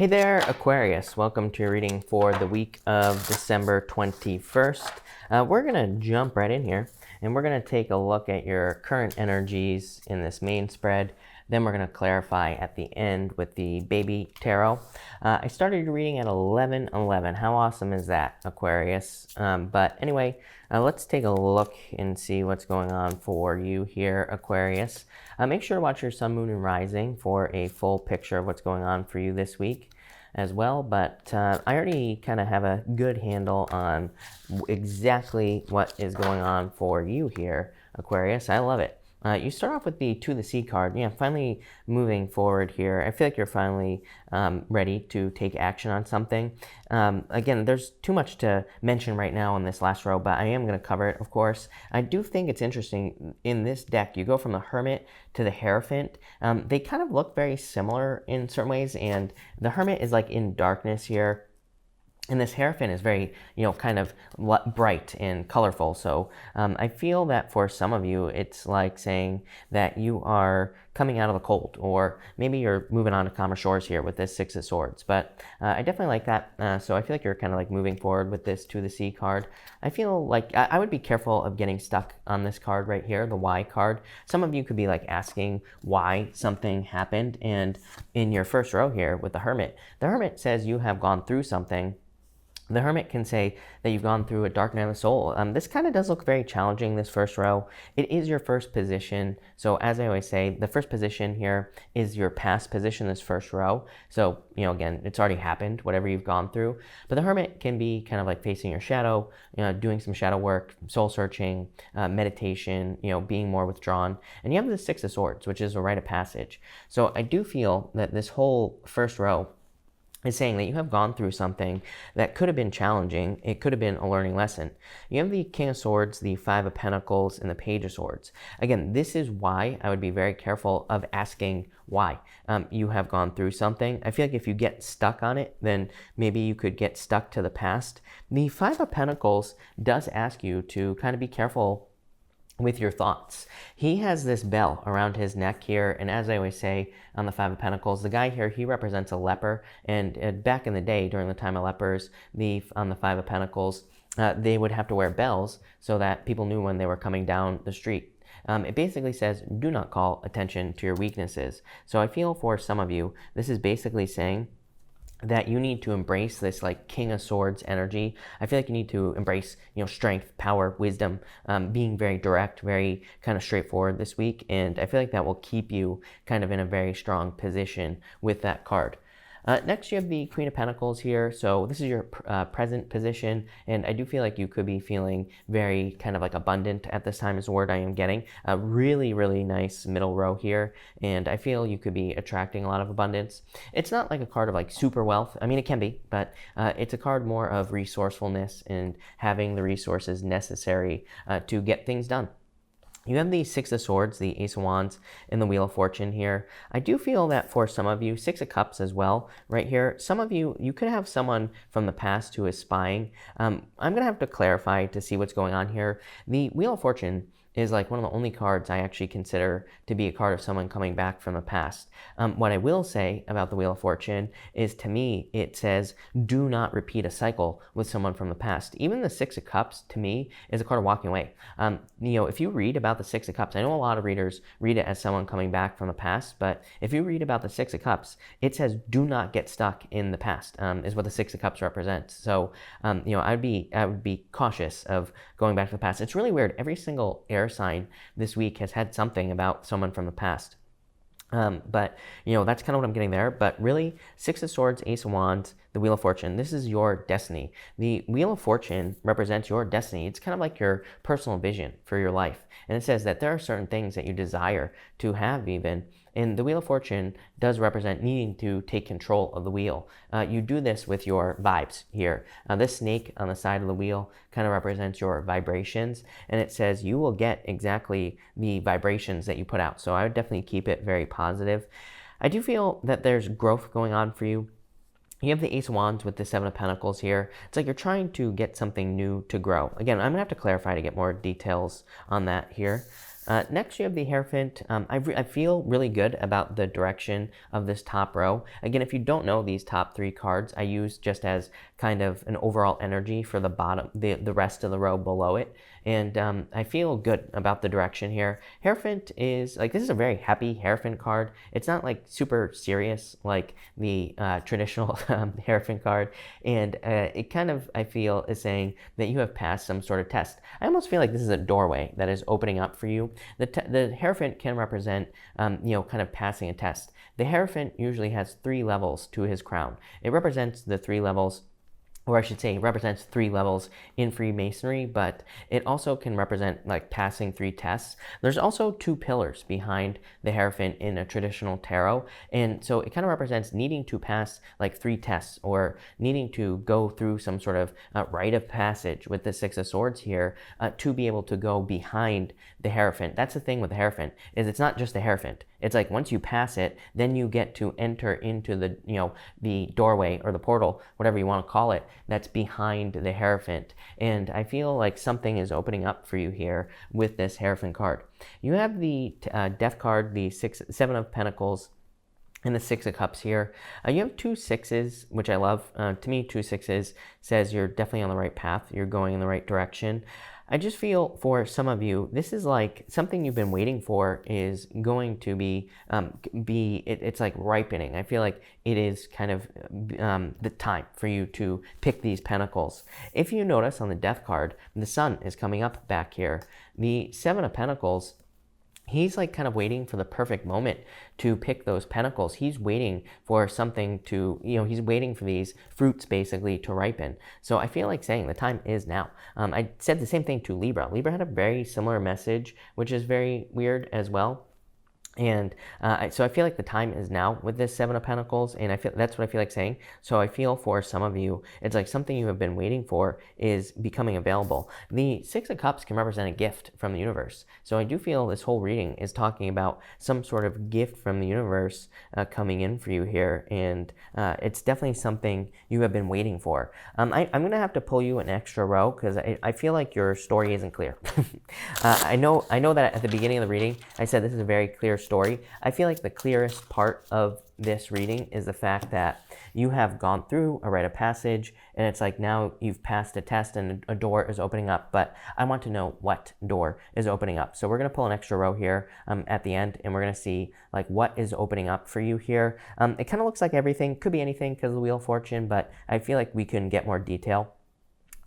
Hey there, Aquarius. Welcome to your reading for the week of December 21st. We're going to jump right in here and we're going to take a look at your current energies in this main spread. Then we're going to clarify at the end with the baby tarot. I started reading at 11:11. How awesome is that, Aquarius? But anyway, let's take a look and see what's going on for you here, Aquarius. Make sure to watch your sun, moon, and rising for a full picture of what's going on for you this week as well. But I already kind of have a good handle on exactly what is going on for you here, Aquarius. I love it. You start off with the To the Sea card. Yeah, finally moving forward here. I feel like you're finally ready to take action on something. Again, there's too much to mention right now in this last row, but I am going to cover it, of course. I do think it's interesting in this deck. You go from the Hermit to the Hierophant. They kind of look very similar in certain ways, and the Hermit is like in darkness here. And this Hierophant is very, kind of bright and colorful. So I feel that for some of you, it's like saying that you are coming out of the cold, or maybe you're moving on to calmer shores here with this Six of Swords. But I definitely like that. So I feel like you're kind of like moving forward with this To the Sea card. I feel like I would be careful of getting stuck on this card right here, the Why card. Some of you could be like asking why something happened. And in your first row here with the Hermit says you have gone through something. The Hermit can say that you've gone through a dark night of the soul. This kind of does look very challenging, this first row. It is your first position. So as I always say, the first position here is your past position, this first row. So, again, it's already happened, whatever you've gone through. But the Hermit can be kind of like facing your shadow, doing some shadow work, soul searching, meditation, being more withdrawn. And you have the Six of Swords, which is a rite of passage. So I do feel that this whole first row is saying that you have gone through something that could have been challenging. It could have been a learning lesson. You have the King of Swords, the Five of Pentacles, and the Page of Swords. Again, this is why I would be very careful of asking why. You have gone through something. I feel like if you get stuck on it, then maybe you could get stuck to the past. The Five of Pentacles does ask you to kind of be careful with your thoughts. He has this bell around his neck here, and as I always say on the Five of Pentacles, the guy here, he represents a leper, and back in the day, during the time of lepers, on the Five of Pentacles, they would have to wear bells so that people knew when they were coming down the street. It basically says, do not call attention to your weaknesses. So I feel for some of you, this is basically saying that you need to embrace this like King of Swords energy. I feel like you need to embrace, strength, power, wisdom, being very direct, very kind of straightforward this week. And I feel like that will keep you kind of in a very strong position with that card. Next, you have the Queen of Pentacles here. So this is your present position, and I do feel like you could be feeling very kind of like abundant at this time is the word I am getting. A really, really nice middle row here, and I feel you could be attracting a lot of abundance. It's not like a card of like super wealth. I mean, it can be, but it's a card more of resourcefulness and having the resources necessary to get things done. You have the Six of Swords, the Ace of Wands, and the Wheel of Fortune here. I do feel that for some of you, Six of Cups as well, right here. Some of you, you could have someone from the past who is spying. I'm going to have to clarify to see what's going on here. The Wheel of Fortune is like one of the only cards I actually consider to be a card of someone coming back from the past. What I will say about the Wheel of Fortune is, to me, it says, do not repeat a cycle with someone from the past. Even the Six of Cups, to me, is a card of walking away. If you read about the Six of Cups, I know a lot of readers read it as someone coming back from the past, but if you read about the Six of Cups, it says, do not get stuck in the past, is what the Six of Cups represents. So, I would be cautious of going back to the past. It's really weird. Every single air sign this week has had something about someone from the past. But that's kind of what I'm getting there. But really, Six of Swords, Ace of Wands, the Wheel of Fortune, this is your destiny. The Wheel of Fortune represents your destiny. It's kind of like your personal vision for your life. And it says that there are certain things that you desire to have even. And the Wheel of Fortune does represent needing to take control of the wheel. You do this with your vibes here. This snake on the side of the wheel kind of represents your vibrations. And it says you will get exactly the vibrations that you put out. So I would definitely keep it very positive. I do feel that there's growth going on for you. You have the Ace of Wands with the Seven of Pentacles here. It's like you're trying to get something new to grow. Again, I'm going to have to clarify to get more details on that here. Next, you have the Hierophant. I feel really good about the direction of this top row. Again, if you don't know these top 3 cards, I use just as kind of an overall energy for the bottom, the rest of the row below it. And I feel good about the direction here. Hierophant is, like, this is a very happy Hierophant card. It's not, like, super serious like the traditional Hierophant card. And it kind of, I feel, is saying that you have passed some sort of test. I almost feel like this is a doorway that is opening up for you. The Hierophant can represent, kind of passing a test. The Hierophant usually has 3 levels to his crown. It represents the 3 levels, or I should say, it represents 3 levels in Freemasonry, but it also can represent like passing 3 tests. There's also 2 pillars behind the Hierophant in a traditional tarot, and so it kind of represents needing to pass like 3 tests, or needing to go through some sort of rite of passage with the 6 of Swords here to be able to go behind the Hierophant. That's the thing with the Hierophant, is it's not just the Hierophant. It's like once you pass it, then you get to enter into the, the doorway or the portal, whatever you want to call it, that's behind the Hierophant. And I feel like something is opening up for you here with this Hierophant card. You have the Death card, the 7 of Pentacles, and the 6 of Cups here. You have 2 6s, which I love. To me, 2 6s says you're definitely on the right path. You're going in the right direction. I just feel for some of you, this is like something you've been waiting for is going to be, it's like ripening. I feel like it is kind of the time for you to pick these pentacles. If you notice on the Death card, the Sun is coming up back here. The 7 of Pentacles, he's like kind of waiting for the perfect moment to pick those pentacles. He's waiting for something to, he's waiting for these fruits basically to ripen. So I feel like saying the time is now. I said the same thing to Libra. Libra had a very similar message, which is very weird as well. And so I feel like the time is now with this 7 of Pentacles, and I feel that's what I feel like saying. So I feel for some of you, it's like something you have been waiting for is becoming available. The 6 of Cups can represent a gift from the universe. So I do feel this whole reading is talking about some sort of gift from the universe coming in for you here, and it's definitely something you have been waiting for. I'm going to have to pull you an extra row because I feel like your story isn't clear. I know that at the beginning of the reading, I said this is a very clear story. I feel like the clearest part of this reading is the fact that you have gone through a rite of passage, and it's like now you've passed a test and a door is opening up, but I want to know what door is opening up. So we're going to pull an extra row here at the end, and we're going to see like what is opening up for you here. It kind of looks like everything, could be anything because of the Wheel of Fortune, but I feel like we can get more detail.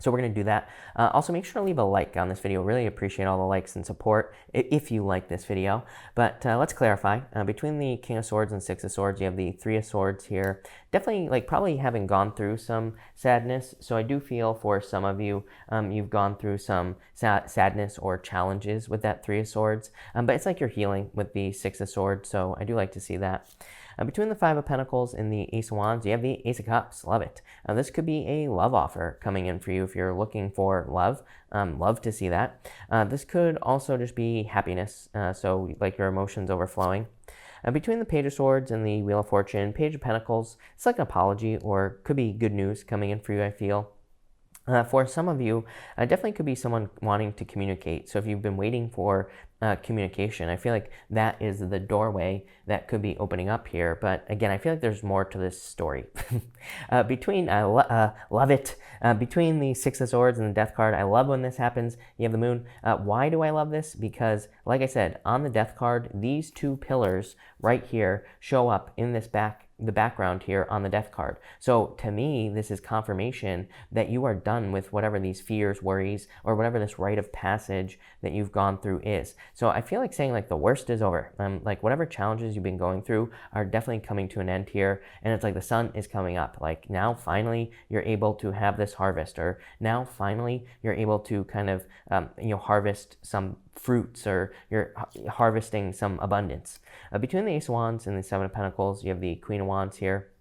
So we're going to do that. Also, make sure to leave a like on this video. Really appreciate all the likes and support if you like this video. But let's clarify. Between the King of Swords and 6 of Swords, you have the 3 of Swords here. Definitely, like, probably having gone through some sadness. So I do feel for some of you, you've gone through some sadness or challenges with that 3 of Swords. But it's like you're healing with the 6 of Swords. So I do like to see that. Between the 5 of Pentacles and the Ace of Wands, you have the Ace of Cups. Love it. This could be a love offer coming in for you if you're looking for love. Love to see that. This could also just be happiness, so like your emotions overflowing. Between the Page of Swords and the Wheel of Fortune, Page of Pentacles, it's like an apology or could be good news coming in for you, I feel. For some of you, definitely could be someone wanting to communicate. So if you've been waiting for communication, I feel like that is the doorway that could be opening up here. But again, I feel like there's more to this story. Love it. Between the 6 of Swords and the Death card, I love when this happens. You have the Moon. Why do I love this? Because, like I said, on the Death card, these 2 pillars right here show up in this the background here on the Death card. So to me, this is confirmation that you are done with whatever these fears, worries, or whatever this rite of passage that you've gone through is. So I feel like saying like the worst is over. Like whatever challenges you've been going through are definitely coming to an end here. And it's like the sun is coming up. Like now finally you're able to have this harvest, or now finally you're able to kind of harvest some fruits, or you're harvesting some abundance. Between the Ace of Wands and the 7 of Pentacles, you have the Queen of Wands here.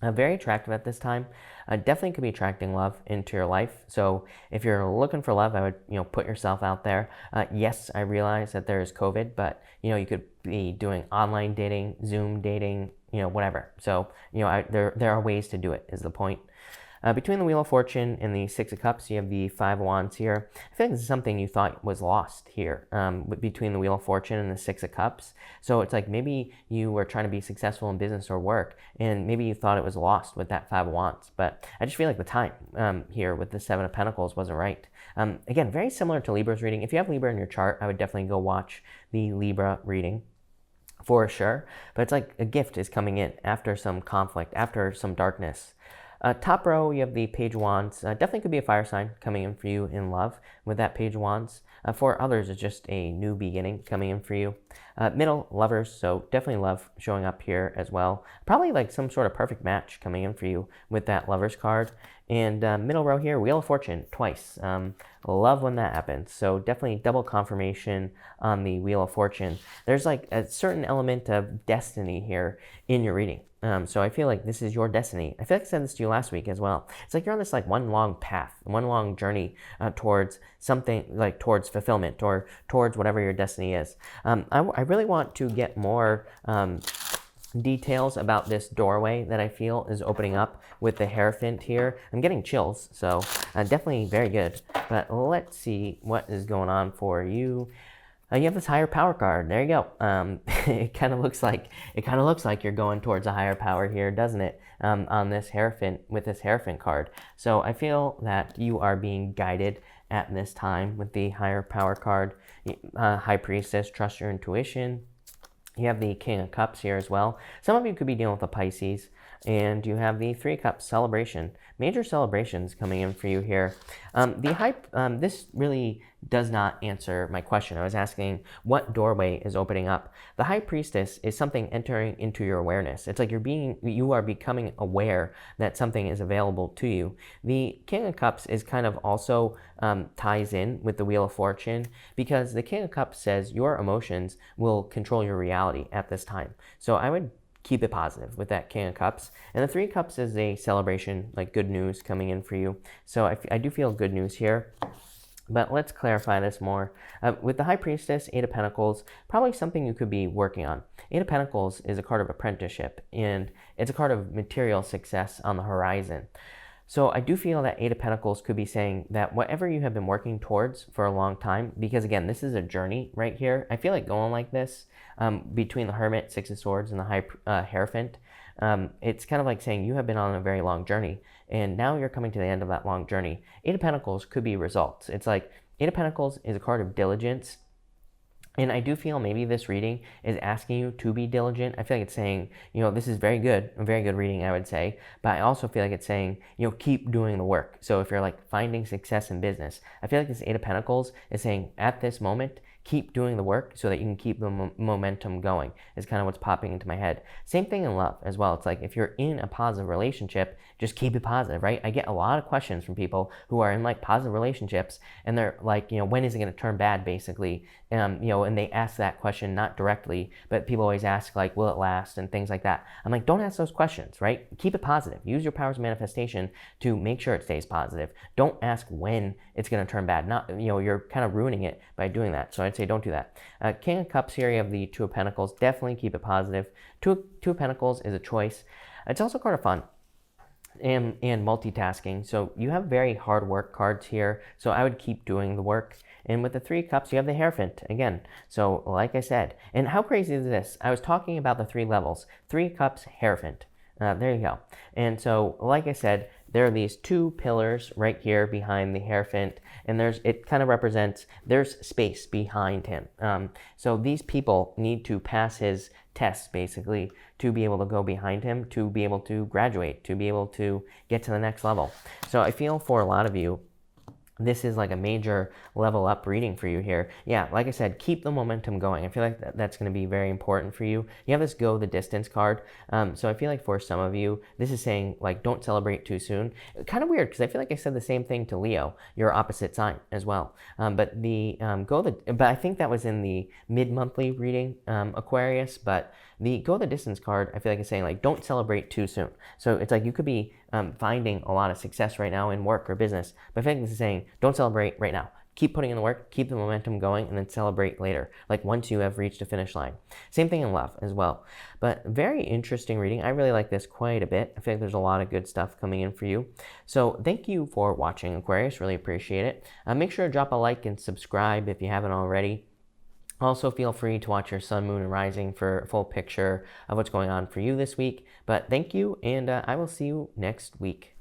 Very attractive at this time. Definitely could be attracting love into your life. So if you're looking for love, I would put yourself out there. Yes, I realize that there is COVID, but you could be doing online dating, Zoom dating, whatever. So there are ways to do it, is the point. Between the Wheel of Fortune and the Six of Cups, you have the Five of Wands here. I feel like this is something you thought was lost here between the Wheel of Fortune and the Six of Cups. So it's like maybe you were trying to be successful in business or work, and maybe you thought it was lost with that Five of Wands. But I just feel like the time here with the Seven of Pentacles wasn't right. Again, very similar to Libra's reading. If you have Libra in your chart, I would definitely go watch the Libra reading for sure. But it's like a gift is coming in after some conflict, after some darkness. Top row, you have the Page of Wands. Definitely could be a fire sign coming in for you in love with that Page of Wands. For others, it's just a new beginning coming in for you. Middle, lovers, so definitely love showing up here as well. Probably like some sort of perfect match coming in for you with that lovers card. And middle row here, Wheel of Fortune, twice. Love when that happens. So definitely double confirmation on the Wheel of Fortune. There's like a certain element of destiny here in your reading. So I feel like this is your destiny. I feel like I said this to you last week as well. It's like you're on this like one long path, one long journey towards something, like towards fulfillment or towards whatever your destiny is. I really want to get more details about this doorway that I feel is opening up with the Hierophant here. I'm getting chills, so definitely very good. But let's see what is going on for you. You have this higher power card. There you go. It kind of looks like you're going towards a higher power here, doesn't it? On this Hierophant, with this Hierophant card. So I feel that you are being guided at this time with the higher power card. High Priestess, trust your intuition. You have the King of Cups here as well. Some of you could be dealing with a Pisces. And you have the Three of Cups, celebration. Major celebrations coming in for you here. This really does not answer my question. I was asking what doorway is opening up. The High Priestess is something entering into your awareness. It's like you are becoming aware that something is available to you. The King of Cups is kind of also ties in with the Wheel of Fortune, because the King of Cups says your emotions will control your reality at this time. So I would keep it positive with that King of Cups. And the Three of Cups is a celebration, like good news coming in for you. So I do feel good news here. But let's clarify this more. With the High Priestess, Eight of Pentacles, probably something you could be working on. Eight of Pentacles is a card of apprenticeship, and it's a card of material success on the horizon. So I do feel that Eight of Pentacles could be saying that whatever you have been working towards for a long time, because again, this is a journey right here. I feel like going like this between the Hermit, Six of Swords, and the High Hierophant, it's kind of like saying you have been on a very long journey, and now you're coming to the end of that long journey. Eight of Pentacles could be results. It's like Eight of Pentacles is a card of diligence. And I do feel maybe this reading is asking you to be diligent. I feel like it's saying, this is very good, a very good reading, I would say. But I also feel like it's saying, keep doing the work. So if you're like finding success in business, I feel like this Eight of Pentacles is saying at this moment, keep doing the work so that you can keep the momentum going, is kind of what's popping into my head. Same thing in love as well. It's like if you're in a positive relationship, just keep it positive, right? I get a lot of questions from people who are in like positive relationships, and they're like, when is it going to turn bad, basically? And they ask that question not directly, but people always ask like, will it last, and things like that. I'm like, don't ask those questions, right? Keep it positive. Use your powers of manifestation to make sure it stays positive. Don't ask when it's going to turn bad. Not, you're kind of ruining it by doing that. So I'd say don't do that. King of Cups here, you have the Two of Pentacles. Definitely keep it positive. Two of Pentacles is a choice. It's also kind of fun. And multitasking. So you have very hard work cards here. So I would keep doing the work. And with the Three of Cups, you have the Hierophant again. So like I said, and how crazy is this? I was talking about the three levels. Three of Cups, Hierophant. There you go. And so, like I said, there are these two pillars right here behind the Hierophant, and it kind of represents, there's space behind him. So these people need to pass his tests, basically, to be able to go behind him, to be able to graduate, to be able to get to the next level. So I feel for a lot of you, this is like a major level up reading for you here. Yeah, like I said, keep the momentum going. I feel like that's going to be very important for you. You have this go the distance card. So I feel like for some of you, this is saying like, don't celebrate too soon. Kind of weird, because I feel like I said the same thing to Leo, your opposite sign as well. But I think that was in the mid-monthly reading, Aquarius, but the go the distance card, I feel like it's saying like, don't celebrate too soon. So it's like you could be finding a lot of success right now in work or business, but I feel like this is saying, don't celebrate right now. keep putting in the work, keep the momentum going, and then celebrate later, like once you have reached a finish line. Same thing in love as well. But very interesting reading. I really like this quite a bit. I feel like there's a lot of good stuff coming in for you. So thank you for watching, Aquarius. Really appreciate it. Make sure to drop a like and subscribe if you haven't already. Also, feel free to watch your sun, moon, and rising for a full picture of what's going on for you this week. But thank you, and I will see you next week.